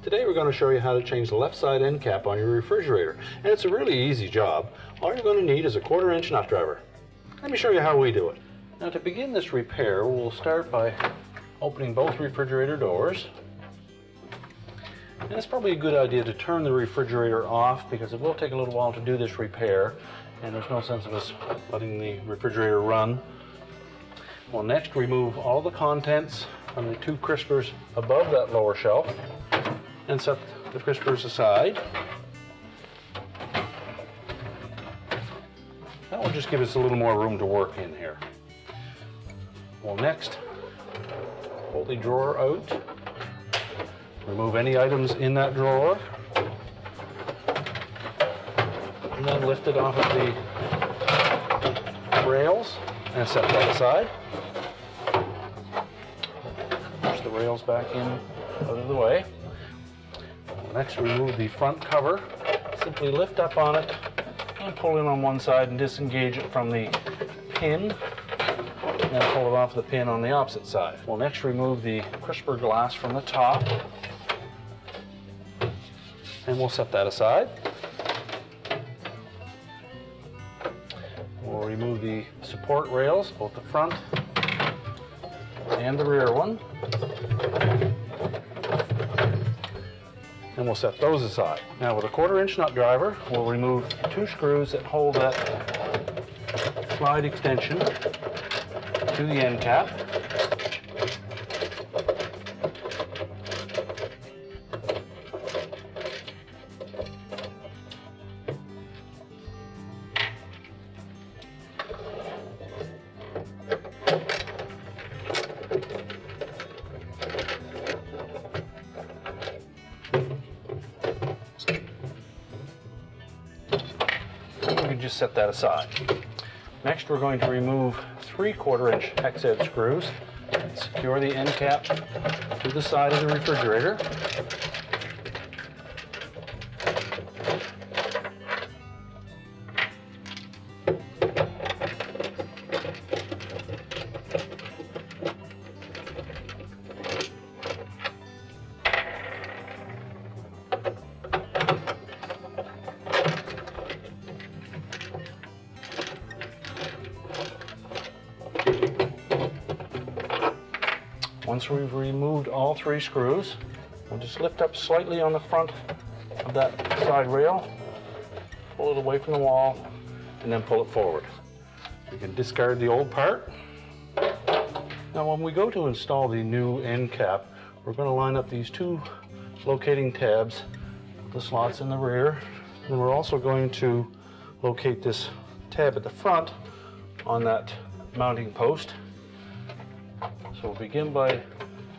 Today we're going to show you how to change the left side end cap on your refrigerator, and it's a really easy job. All you're going to need is a 1/4 inch nut driver. Let me show you how we do it. Now to begin this repair, we'll start by opening both refrigerator doors. And it's probably a good idea to turn the refrigerator off because it will take a little while to do this repair, and there's no sense of us letting the refrigerator run. We'll next remove all the contents from the 2 crispers above that lower shelf and set the crispers aside. That will just give us a little more room to work in here. We'll next pull the drawer out, remove any items in that drawer, and then lift it off of the rails and set that aside. Push the rails back in out of the way. We'll next remove the front cover. Simply lift up on it and pull in on one side and disengage it from the pin, and then pull it off the pin on the opposite side. We'll next remove the crisper glass from the top, and we'll set that aside. We'll remove the support rails, both the front and the rear one, and we'll set those aside. Now with a 1/4 inch nut driver, we'll remove 2 screws that hold that slide extension to the end cap. Just set that aside. Next, we're going to remove 3/4 inch hex head screws and secure the end cap to the side of the refrigerator. Once we've removed all 3 screws, we'll just lift up slightly on the front of that side rail, pull it away from the wall, and then pull it forward. You can discard the old part. Now when we go to install the new end cap, we're going to line up these 2 locating tabs, the slots in the rear, and then we're also going to locate this tab at the front on that mounting post. So we'll begin by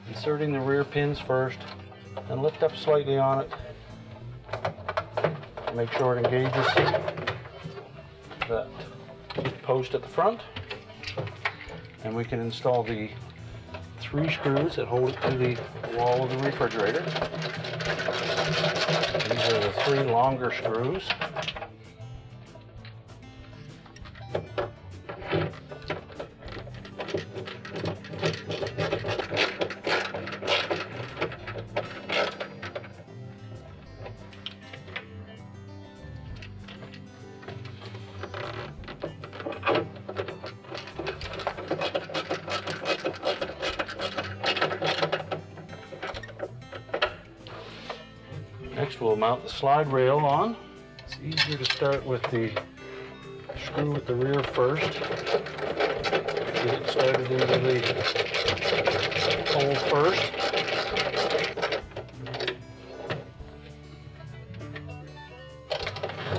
inserting the rear pins first and lift up slightly on it. Make sure it engages that post at the front. And we can install the 3 screws that hold it to the wall of the refrigerator. These are the 3 longer screws. Next, we'll mount the slide rail on. It's easier to start with the screw at the rear first. Get it started into the hole first.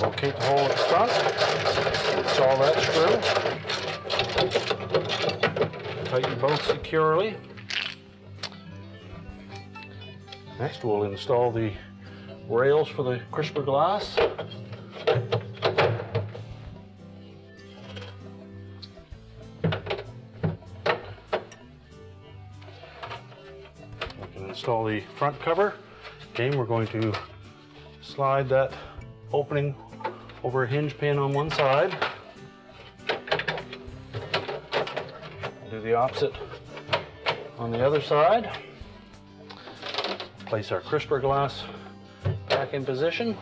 Locate the hole at the front. Install that screw. Tighten both securely. Next, we'll install the rails for the crisper glass. We can install the front cover. Again, we're going to slide that opening over a hinge pin on one side. Do the opposite on the other side. Place our crisper glass back in position.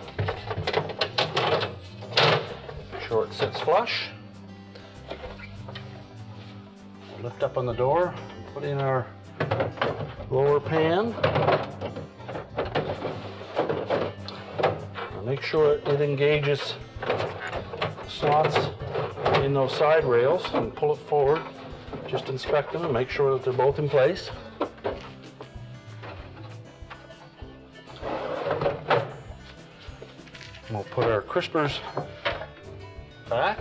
Make sure it sits flush. We'll lift up on the door, put in our lower pan. Now make sure it engages the slots in those side rails and pull it forward. Just inspect them and make sure that they're both in place. And we'll put our crispers back.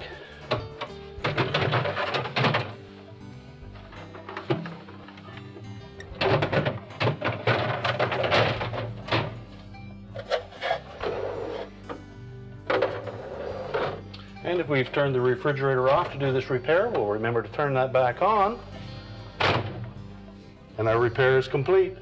And if we've turned the refrigerator off to do this repair, we'll remember to turn that back on. And our repair is complete.